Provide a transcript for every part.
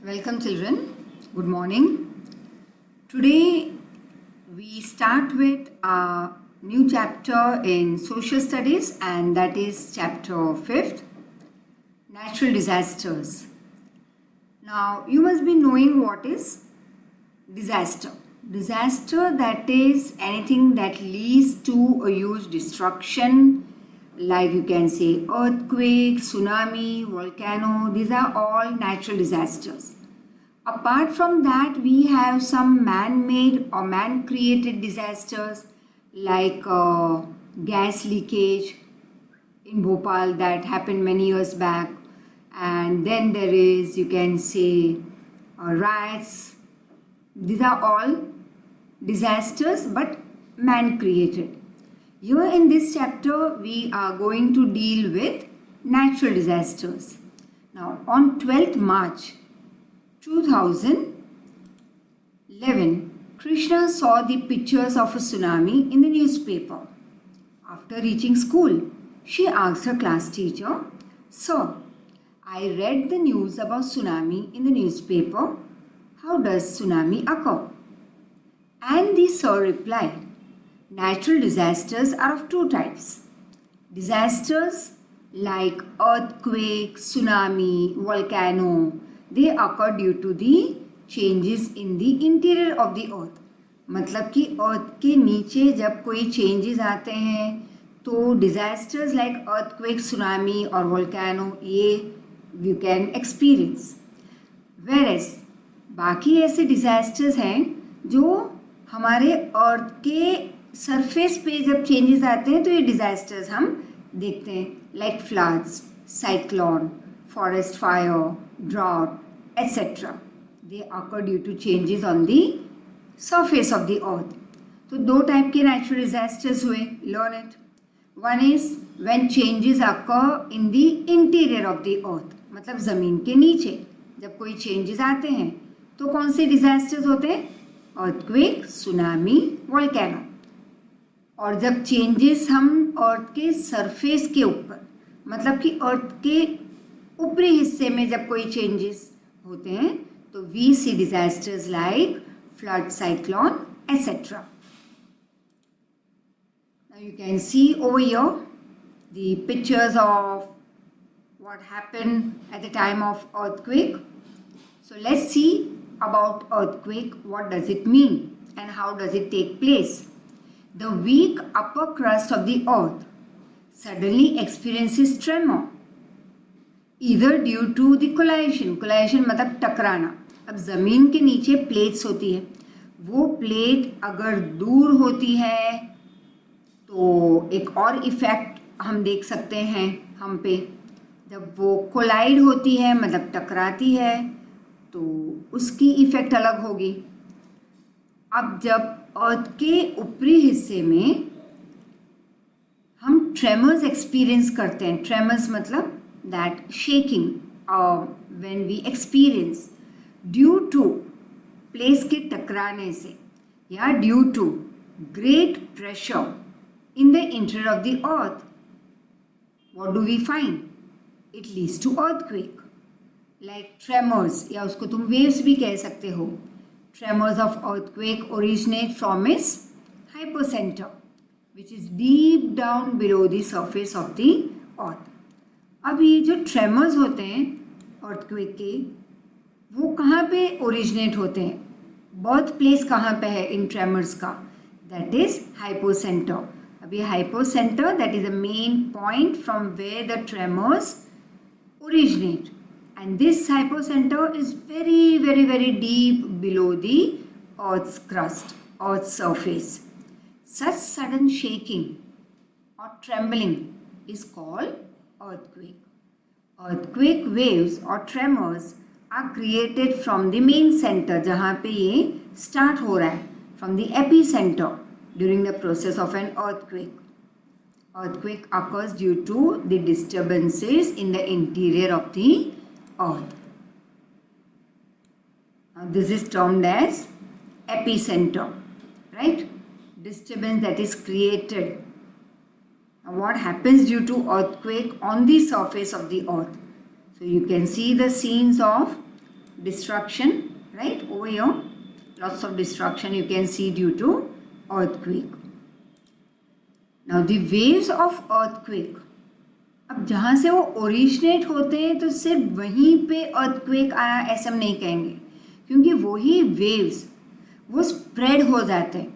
Welcome children, good morning. Today we start with a new chapter in social studies, and that is chapter 5th, natural disasters. Now you must be knowing what is disaster. Disaster, that is anything that leads to a huge destruction, like you can say earthquake, tsunami, volcano. These are all natural disasters. Apart from that, we have some man-made or man-created disasters like gas leakage in Bhopal that happened many years back, and then there is, you can say, riots. These are all disasters but man-created. Here in this chapter, we are going to deal with natural disasters. Now, on 12th March 2011, Krishna saw the pictures of a tsunami in the newspaper. After reaching school, she asked her class teacher, "Sir, I read the news about tsunami in the newspaper. How does tsunami occur?" And the sir replied, "Natural disasters are of two types. Disasters like earthquake, tsunami, volcano, they occur due to the changes in the interior of the earth. मतलब कि अर्थ के नीचे जब कोई changes आते हैं तो disasters like earthquake, tsunami और volcano ये you can experience. Whereas बाकी ऐसे डिजास्टर्स हैं जो हमारे अर्थ के सरफेस पे जब चेंजेस आते हैं तो ये डिजास्टर्स हम देखते हैं, like floods, cyclone, forest fire, drought, etc. They occur due to changes on the surface of the earth. तो दो टाइप के नेचुरल डिजास्टर्स हुए, learn it. One is when changes occur in the interior of the earth, मतलब ज़मीन के नीचे जब कोई changes आते हैं तो कौन से डिजास्टर्स होते हैं? earthquake, tsunami, volcano. और जब चेंजेस हम अर्थ के सरफेस के ऊपर, मतलब कि अर्थ के ऊपरी हिस्से में जब कोई चेंजेस होते हैं तो we see disasters like flood, cyclone, etcetera. Now you can see over here the pictures of what happened at the time of earthquake. So let's see about earthquake. What does it mean and how does it take place? The weak upper crust of the earth suddenly experiences tremor, either due to the collision. Collision मतलब टकराना. अब ज़मीन के नीचे plates होती है, वो plate अगर दूर होती है तो एक और इफ़ेक्ट हम देख सकते हैं हम पे. जब वो कोलाइड होती है मतलब टकराती है तो उसकी इफ़ेक्ट अलग होगी. अब जब अर्थ के ऊपरी हिस्से में हम ट्रेमर्स एक्सपीरियंस करते हैं, ट्रेमर्स मतलब that shaking when we experience due to place के टकराने से या due to great pressure in the interior of the earth, what do we find? It leads to earthquake, like tremors, या उसको तुम waves भी कह सकते हो. Tremors of earthquake originate from its hypocenter, which is deep down below the surface of the earth. अब ये जो ट्रेमर्स होते हैं अर्थक्वेक के, वो कहाँ पे ओरिजिनेट होते हैं? बर्थ प्लेस कहाँ पे है इन ट्रेमर्स का? That is hypocentre. अब ये hypocentre that is a main point from where the tremors originate, and this hypocentre is very very very deep below the earth's crust, earth's surface. Such sudden shaking और trembling is called earthquake. Earthquake waves or tremors are created from the main center, जहाँ पे ये start हो रहा है, from the epicenter during the process of an earthquake. Earthquake occurs due to the disturbances in the interior of the earth. Now this is termed as epicenter, right? Disturbance that is created. What happens due to earthquake on the surface of the earth? So you can see the scenes of destruction, right? Over here, lots of destruction you can see due to earthquake. Now the waves of earthquake, अब जहाँ से वो originate होते हैं तो सिर्फ वहीं पे अर्थक्वेक आया ऐसा हम नहीं कहेंगे, क्योंकि वही वेव्स वो स्प्रेड हो जाते हैं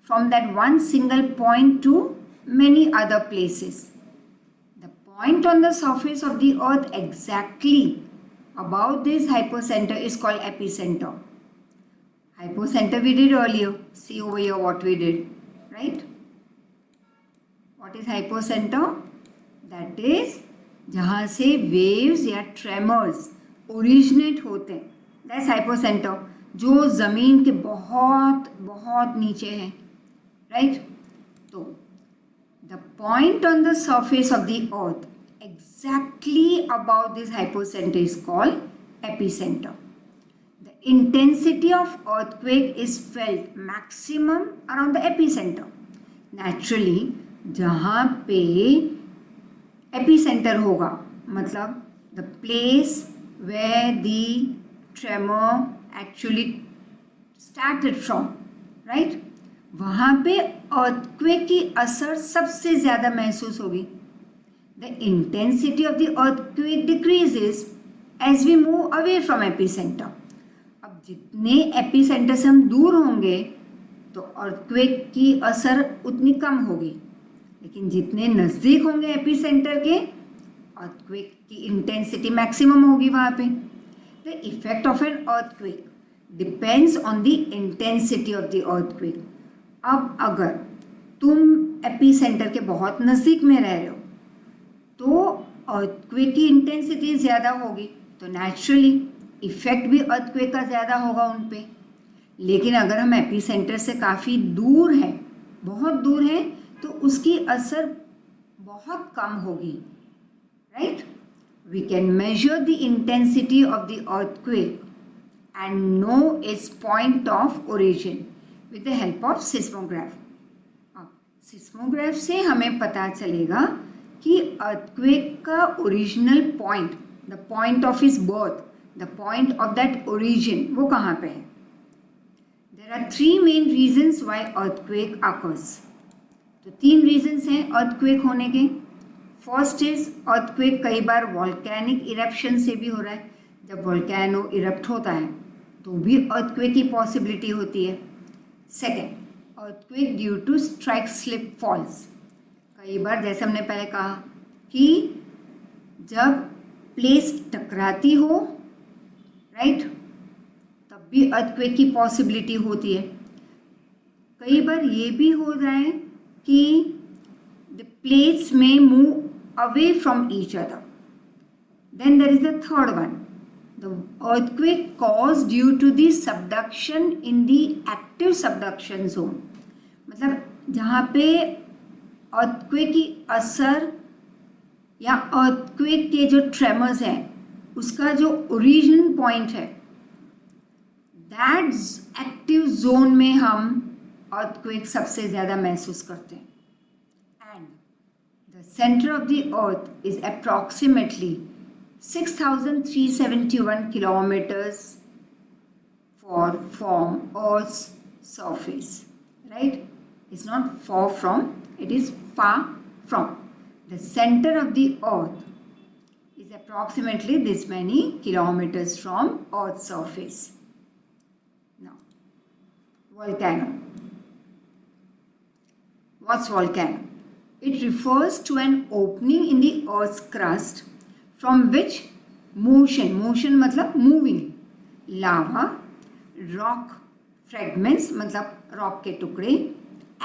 from that one single point to many other places. The point on the surface of the earth exactly about this hypocentre is called epicentre. Hypocentre we did earlier, see over here what we did, right? What is hypocentre? That is जहाँ से waves या tremors originate होते हैं, that's hypocentre, जो ज़मीन के बहुत बहुत नीचे है, राइट? तो the point on the surface of the earth exactly about this hypocentre is called epicentre. The intensity of earthquake is felt maximum around the epicentre. Naturally जहाँ पे एपिसेंटर होगा, मतलब the place where the tremor actually started from, right? वहाँ पे earthquake की असर सबसे ज़्यादा महसूस होगी. The intensity of the earthquake decreases as we move away from epicentre. अब जितने एपिसेंटर से हम दूर होंगे तो अर्थक्वेक की असर उतनी कम होगी, लेकिन जितने नज़दीक होंगे एपिसेंटर के, अर्थक्वेक की इंटेंसिटी मैक्सिमम होगी वहाँ पे. The effect of an earthquake depends on the intensity of the earthquake. अब अगर तुम एपिसेंटर के बहुत नज़दीक में रह रहे हो तो अर्थक्वेक की इंटेंसिटी ज़्यादा होगी, तो नेचुरली इफेक्ट भी अर्थक्वेक का ज़्यादा होगा उन पे. लेकिन अगर हम एपिसेंटर से काफ़ी दूर हैं, बहुत दूर हैं, तो उसकी असर बहुत कम होगी, right? We can measure the intensity of the earthquake and know its point of origin with the help of seismograph. अब सिस्मोग्राफ से हमें पता चलेगा कि अर्थक्वेक का original point, the point of its birth, the point of that origin, वो कहाँ पे है. There are 3 main reasons why earthquake occurs. तो 3 रीजन्स हैं अर्थक्वेक होने के. फर्स्ट इज अर्थक्वेक कई बार वॉल्केनिक इरप्शन से भी हो रहा है. जब वॉल्केनो इरप्ट होता है तो भी अर्थक्वेक की पॉसिबिलिटी होती है. Second, earthquake due to strike slip faults. कई बार जैसे हमने पहले कहा कि जब प्लेस टकराती हो, राइट, तब भी अर्थक्वेक की पॉसिबिलिटी होती है. कई बार ये भी हो जाए कि the plates may move away from each other. Then there is the third one, the earthquake caused due to the subduction in the active subduction zone. मतलब जहाँ पे earthquake की असर या earthquake के जो tremors हैं उसका जो origin point है, that active zone में हम earthquake सबसे ज़्यादा महसूस करते हैं. And the center of the earth is approximately 6,371 kilometers from Earth's surface, right? It's not far from, it is far from. The center of the earth is approximately this many kilometers from Earth's surface. Now, volcano. What's volcano? It refers to an opening in the Earth's crust from which motion मतलब moving, lava, rock fragments मतलब rock के टुकड़े,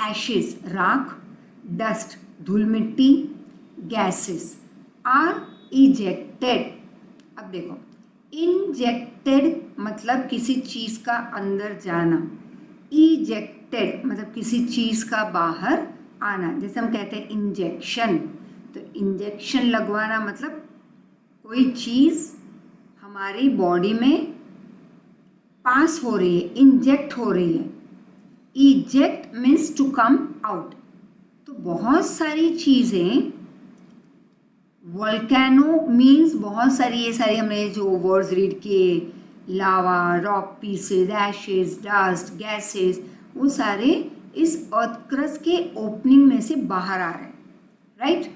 ashes राख, dust धूल मिट्टी, gases are ejected. अब देखो, injected मतलब किसी चीज़ का अंदर जाना, ejected मतलब किसी चीज़ का बाहर आना. जैसे हम कहते हैं इंजेक्शन, तो इंजेक्शन लगवाना मतलब कोई चीज़ हमारी बॉडी में पास हो रही है, इंजेक्ट हो रही है. Eject means to come out. तो बहुत सारी चीज़ें, वोल्केनो मीन्स बहुत सारी, ये सारी हमने जो वर्ड्स रीड किए, lava, rock pieces, ashes, dust, gases, वो सारे इस अर्थ क्रस्ट के ओपनिंग में से बाहर आ रहे हैं, राइट,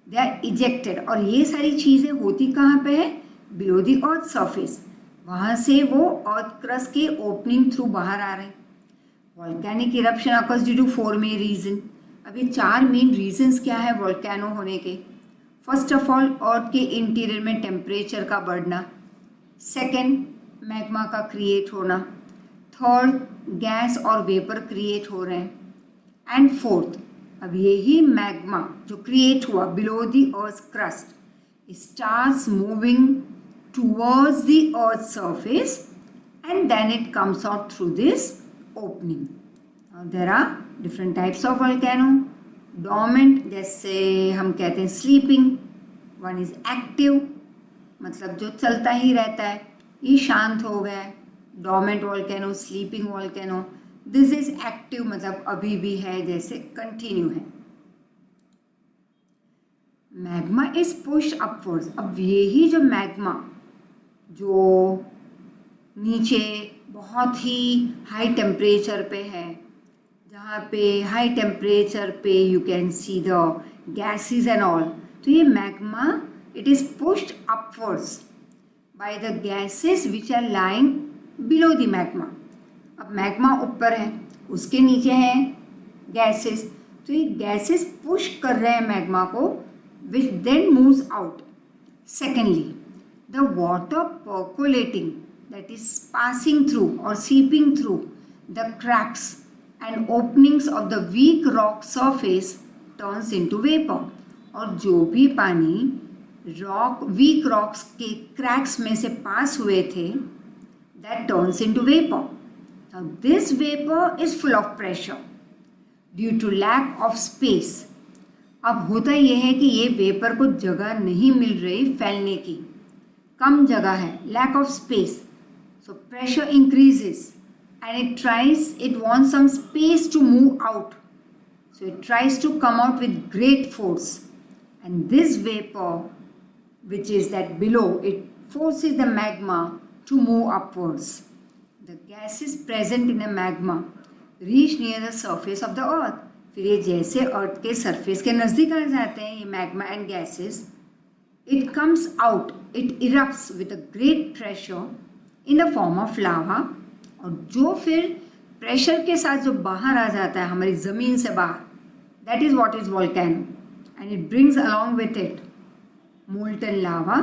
दे आर इजेक्टेड। और ये सारी चीज़ें होती कहाँ पे है? Below the earth surface. वहाँ से वो अर्थ क्रस्ट के ओपनिंग थ्रू बाहर आ रहे हैं। Volcanic eruption occurs due to 4 main reason. अब ये 4 मेन रीजन्स क्या है वॉल्केनो होने के? फर्स्ट ऑफ ऑल, अर्थ के इंटीरियर में टेम्परेचर का बढ़ना। सेकेंड, मैग्मा का क्रिएट होना। थर्ड, गैस और वेपर क्रिएट हो रहे हैं। एंड फोर्थ, अब यही मैग्मा जो क्रिएट हुआ below the earth crust starts moving towards the earth surface and then it comes out through this opening. There are different types of volcano. Dormant, जैसे हम कहते हैं स्लीपिंग। वन इज एक्टिव, मतलब जो चलता ही रहता है, ये शांत हो गया है। Dormant volcano, sleeping volcano. This is active, मतलब अभी भी है, जैसे कंटिन्यू है। Magma is pushed upwards. अब यही जो मैग्मा जो नीचे बहुत ही हाई टेम्परेचर पे है, जहाँ पे हाई टेम्परेचर पे you can see the gases and all, तो ये magma it is pushed upwards by the gases which are lying below the magma. अब मैग्मा ऊपर है, उसके नीचे हैं गैसेस, तो ये गैसेस पुश कर रहे हैं मैग्मा को, which then moves out. Secondly, the water percolating that is passing through or seeping through the cracks and openings of the weak rock surface turns into vapor। और जो भी पानी वीक रॉक्स के cracks में से पास हुए थे, that turns into vapor। Now this vapor is full of pressure due to lack of space। अब होता यह है कि ये वेपर को जगह नहीं मिल रही फैलने की, कम जगह है, lack of space। So pressure increases and it wants some space to move out. So it tries to come out with great force. And this vapor, which is that below, it forces the magma to move upwards. The gases present in the magma reach near the surface of the earth. फिर ये जैसे अर्थ के surface के नज़दीक आ जाते हैं ये magma and gases, it comes out, it erupts with a great pressure in the form of lava. और जो फिर प्रेशर के साथ जो बाहर आ जाता है हमारी ज़मीन से बाहर, that is what is volcano. And it brings along with it molten lava,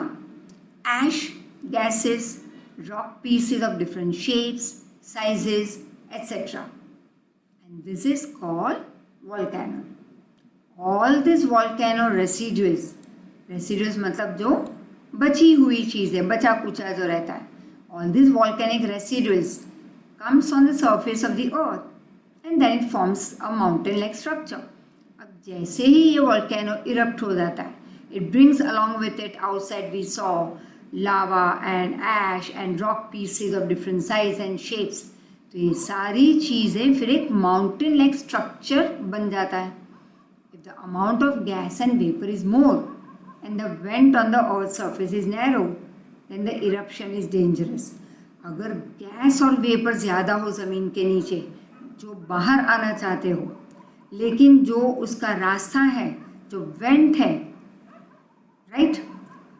ash, gases, rock pieces of different shapes, sizes, etcetera. And this is called volcano. All this volcano residues मतलब जो बची हुई चीज़ है, बचा कुचा जो रहता है, all these volcanic residues comes on the surface of the earth and then it forms a mountain like structure। अब जैसे ही ये volcano erupt हो जाता है, it brings along with it, outside we saw lava and ash and rock pieces of different size and shapes। तो ये सारी चीज़ें फिर एक mountain like structure बन जाता है। If the amount of gas and vapor is more and the vent on the earth surface is narrow, then the eruption is dangerous। अगर गैस और वेपर ज़्यादा हो ज़मीन के नीचे, जो बाहर आना चाहते हो, लेकिन जो उसका रास्ता है, जो वेंट है, right,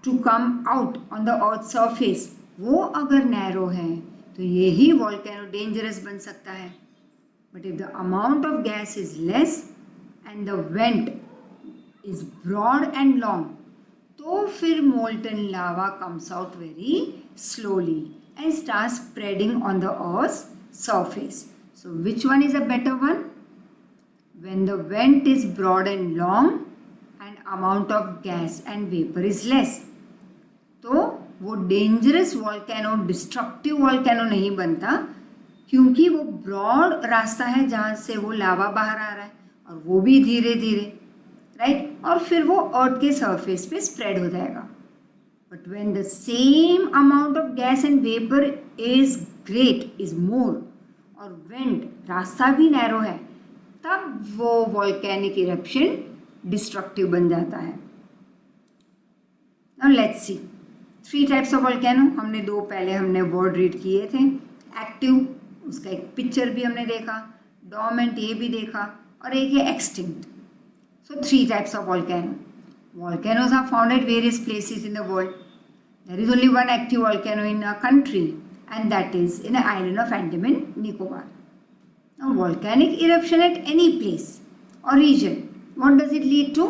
to come out on the earth surface, वो अगर नैरो है तो यही वॉल्केनो डेंजरस बन सकता है। But if the amount of gas is less and the vent is broad and long, तो फिर molten lava comes out very slowly and start spreading on the earth surface। So which one is a better one? When the vent is broad and long and amount of gas and vapor is less, तो वो dangerous volcano, destructive volcano नहीं बनता, क्योंकि वो broad रास्ता है जहाँ से वो लावा बाहर आ रहा है, और वो भी धीरे धीरे, राइट, और फिर वो अर्थ के सरफेस पे स्प्रेड हो जाएगा। But when the same amount of gas and vapour is great, is more, और वेंट, रास्ता भी नैरो है, तब वो वॉल्केनिक इरप्शन डिस्ट्रक्टिव बन जाता है। Now let's see 3 types of volcano, हमने पहले हमने वर्ड रीड किए थे। एक्टिव, उसका एक पिक्चर भी हमने देखा, डोरमेंट ये भी देखा, और एक है extinct. So 3 types of volcano. Volcanoes are found at various places in the world. There is only one active volcano in a country, and that is in the island of Andaman Nicobar. Now, volcanic eruption at any place or region, what does it lead to?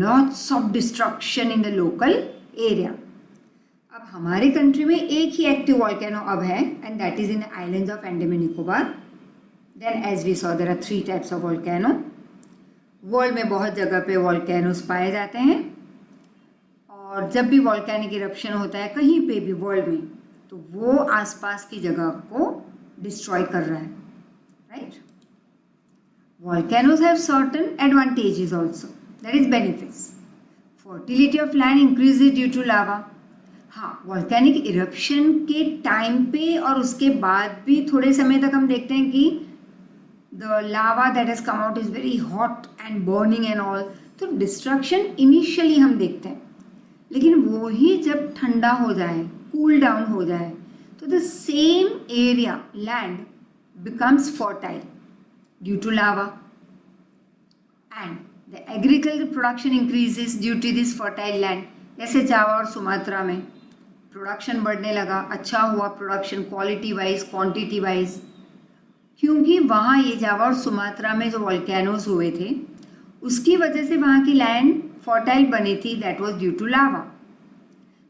Lots of destruction in the local area. अब हमारे country में एक ही active volcano अब है, and that is in the islands of Andaman Nicobar. Then as we saw there are 3 types of volcano. World में बहुत जगह पे वॉल्केनोस पाए जाते हैं, और जब भी वॉल्केनिक इरप्शन होता है कहीं पे भी वर्ल्ड में, तो वो आसपास की जगह को डिस्ट्रॉय कर रहा है, right. Volcanoes have certain advantages also, that is benefits. Fertility of land increases due to lava. हाँ, वॉल्केनिक इरप्शन के टाइम पे और उसके बाद भी थोड़े समय तक हम देखते हैं कि the lava that has come out is very hot and burning and all. तो डिस्ट्रक्शन इनिशियली हम देखते हैं, लेकिन वो ही जब ठंडा हो जाए, कूल डाउन हो जाए, तो the same area land becomes fertile due to lava, and the agriculture production increases due to this fertile land. जैसे जावा और सुमात्रा में प्रोडक्शन बढ़ने लगा, अच्छा हुआ production quality wise, quantity wise, क्योंकि वहाँ ये जावा और सुमात्रा में जो वॉल्केनोज हुए थे उसकी वजह से वहाँ की लैंड फर्टाइल बनी थी. That was due to lava.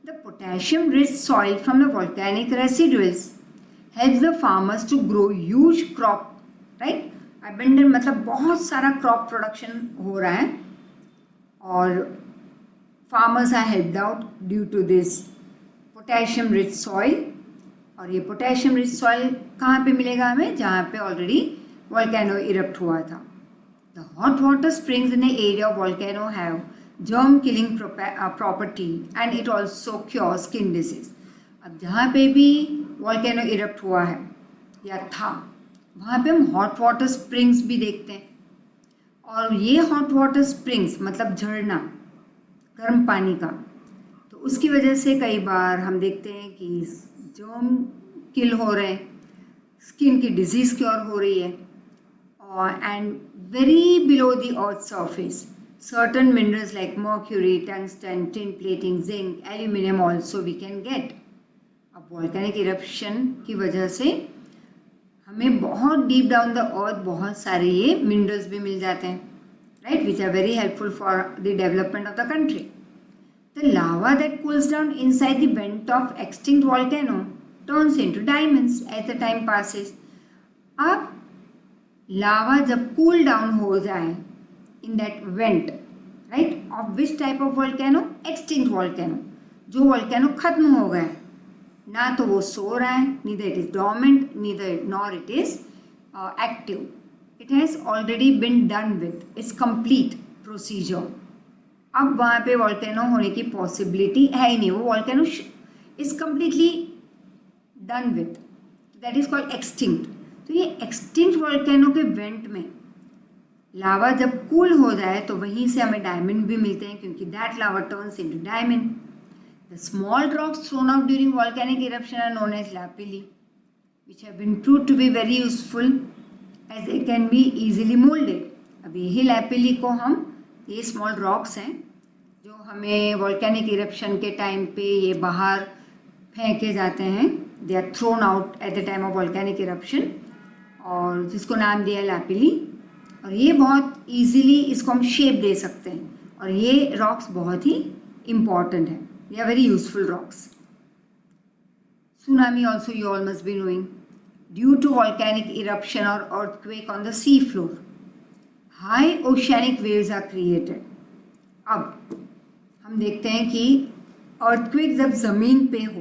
The potassium rich soil from the volcanic residuals helps the farmers to grow huge crop, right. Abundant मतलब बहुत सारा क्रॉप प्रोडक्शन हो रहा है, और farmers are helped out due to this potassium rich soil. और ये potassium rich soil कहाँ पे मिलेगा हमें? जहाँ पे ऑलरेडी वॉल्केनो इरप्ट हुआ था. The hot water springs in the area of volcano have germ killing property and it also cure skin disease. अब जहाँ पे भी वॉल्केनो इरप्ट हुआ है या था, वहाँ पे हम हॉट वाटर स्प्रिंग्स भी देखते हैं, और ये हॉट वाटर स्प्रिंग्स मतलब झरना गर्म पानी का, तो उसकी वजह से कई बार हम देखते हैं कि जर्म किल हो रहे हैं, स्किन की डिजीज़ क्योर हो रही है, और and very below the earth surface certain minerals like mercury, tungsten, tin plating, zinc, aluminium also we can get. अब वॉल्केनिक इरप्शन की वजह से हमें बहुत डीप डाउन द अर्थ बहुत सारे ये मिनरल्स भी मिल जाते हैं, right, which are very helpful for the development of the country. The lava that cools down inside the vent of extinct volcano turns into diamonds as the time passes. अब लावा जब cool down हो जाए in that vent, right, of which type of volcano? Extinct volcano. जो volcano खत्म हो गया, ना तो वो सो रहा है, neither it is dormant, nor it is active. It has already been done with. It's complete procedure. अब वहाँ पे वॉल्केनो होने की पॉसिबिलिटी है ही नहीं, वो volcano is completely done with, that is called extinct. तो ये एक्सटिंक्ट वॉल्केनो के वेंट में लावा जब कूल हो जाए तो वहीं से हमें डायमंड भी मिलते हैं, क्योंकि that lava turns into diamond. The small rocks thrown out during volcanic eruption are known as lapilli, which have been proved to be very useful as they can be easily moulded. अब यही लैपिली को हम, ये small rocks हैं जो हमें volcanic eruption के time पे ये बाहर फेंके जाते हैं, they are thrown out at the time of volcanic eruption, और जिसको नाम दिया लैपिली. और ये बहुत इजीली इसको हम शेप दे सकते हैं, और ये रॉक्स बहुत ही इम्पॉर्टेंट है, they are very useful rocks. Tsunami also you all must be knowing, due to volcanic eruption और earthquake on the sea floor, high oceanic waves are created. अब हम देखते हैं कि अर्थक्वेक जब ज़मीन पे हो,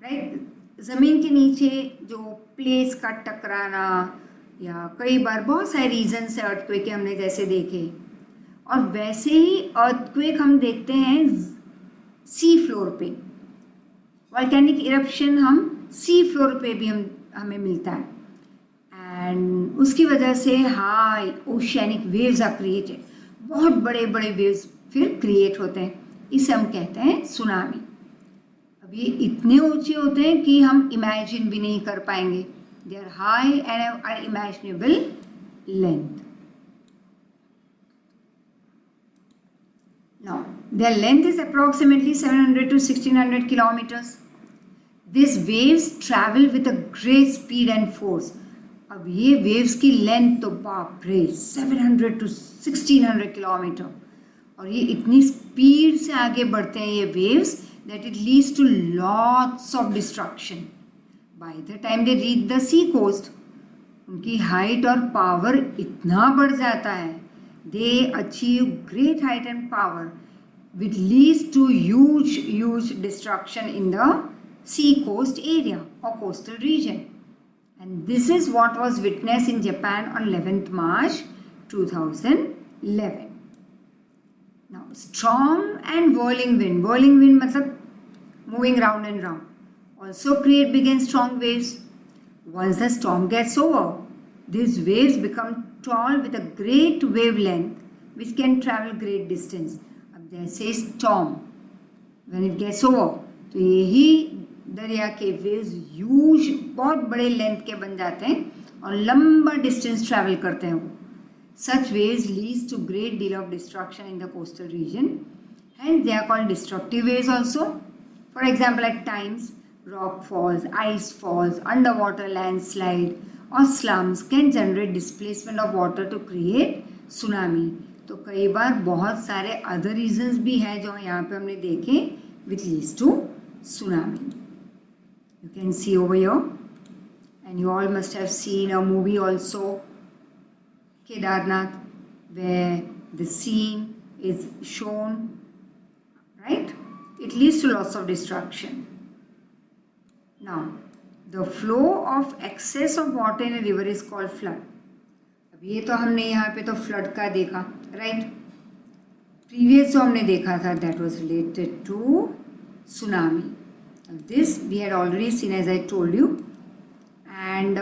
राइट, ज़मीन के नीचे जो प्लेट्स का टकराना, या कई बार बहुत सारे रीजन्स है अर्थक्वेक के हमने जैसे देखे, और वैसे ही अर्थक्वेक हम देखते हैं सी फ्लोर पे. वॉल्केनिक इरप्शन हम सी फ्लोर पे भी हमें मिलता है, एंड उसकी वजह से high oceanic waves are created, बहुत बड़े बड़े वेव्स फिर क्रिएट होते हैं, इसे हम कहते हैं सुनामी. अब ये इतने ऊंचे होते हैं कि हम इमेजिन भी नहीं कर पाएंगे. They are high and have unimaginable length. Now, their length is approximately 700 to 1600 kilometers. These waves travel with a great speed and force. अब ये waves की length तो बाप रे 700 to 1600 किलोमीटर, और ये इतनी speed से आगे बढ़ते हैं ये waves that it leads to lots of destruction. By the time they reach the sea coast, उनकी height और power इतना बढ़ जाता है. They achieve great height and power, which leads to huge destruction in the sea coast area or coastal region. And this is what was witnessed in Japan on 11th March 2011. Now, storm and whirling wind. Whirling wind मतलब moving round and round. Also create big and strong waves. Once the storm gets over, these waves become tall with a great wavelength which can travel great distance. अब जैसे storm when it gets over, तो यही दरिया के waves huge बहुत बड़े length के बन जाते हैं और लंबा distance travel करते हैं वो. Such waves leads to great deal of destruction in the coastal region. Hence they are called destructive waves also. For example, at times rock falls, ice falls, underwater landslide और slums can generate displacement of water to create tsunami. तो कई बार बहुत सारे other reasons भी हैं जो यहाँ पे हमने देखे which leads to tsunami. You can see over here, and you all must have seen a movie also, Kedarnath, where the scene is shown, right? It leads to lots of destruction. Now, the flow of excess of water in a river is called flood. अब ये तो हमने यहाँ पे तो flood का देखा, right? Previous जो हमने देखा था that was related to tsunami. This we had already seen as I told you. And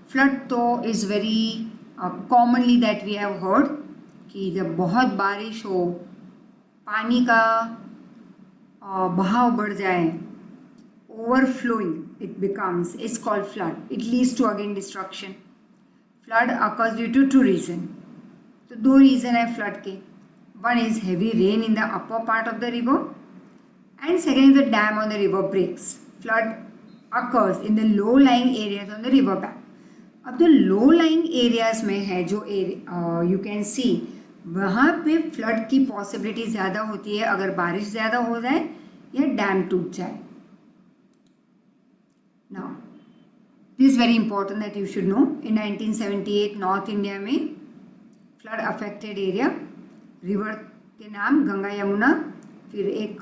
flood तो is very commonly that we have heard कि जब बहुत बारिश हो, पानी का बहाव बढ़ जाए, overflowing it becomes, is called flood. It leads to again destruction. Flood occurs due to two reasons. तो दो reason है flood के. One is heavy rain in the upper part of the river, and second is the dam on the river breaks. Flood occurs in the low lying areas on the river bank. अब the low lying areas में है जो you can see वहाँ पे flood की possibility ज़्यादा होती है अगर बारिश ज़्यादा हो जाए या डैम टूट जाए. Now, this is very important that you should know. In 1978 North India में flood affected area, river के नाम गंगा यमुना, फिर एक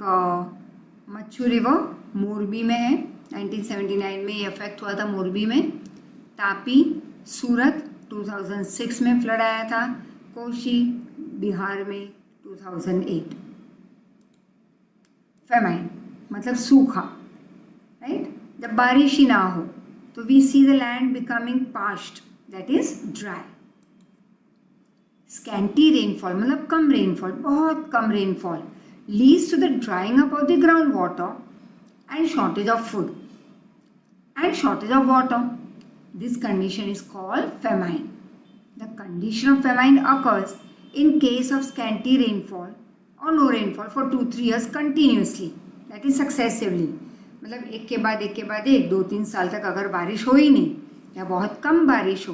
मच्छू रिवर मोरबी में है. 1979 में ये अफेक्ट हुआ था मोरबी में. तापी सूरत 2006 में फ्लड आया था. कोशी बिहार में 2008. फेमाइन मतलब सूखा, राइट? जब बारिश ही ना हो तो we see the land becoming parched, that is dry. Scanty rainfall मतलब कम रेनफॉल, बहुत कम rainfall leads to the drying up of the ground water and shortage of food and shortage of water. This condition is called famine. The condition of famine occurs in case of scanty rainfall or no rainfall for 2-3 years continuously, that is successively. मतलब एक के बाद एक 2-3 साल तक अगर बारिश हो ही नहीं या बहुत कम बारिश हो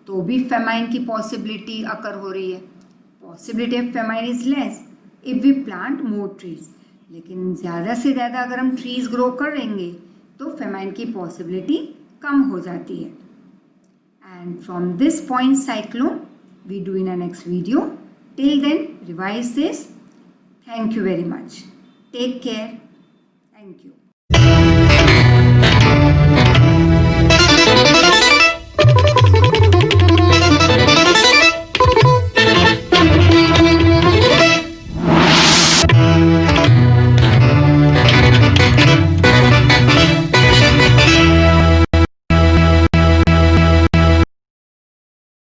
तो भी famine की possibility occur हो रही है. Possibility of famine is less if we plant more trees. लेकिन ज़्यादा से ज़्यादा अगर हम trees grow करेंगे तो फेमाइन की पॉसिबिलिटी कम हो जाती है. And from this point cyclone we do in a next video. Till then revise this. Thank you very much. Take care. Thank you.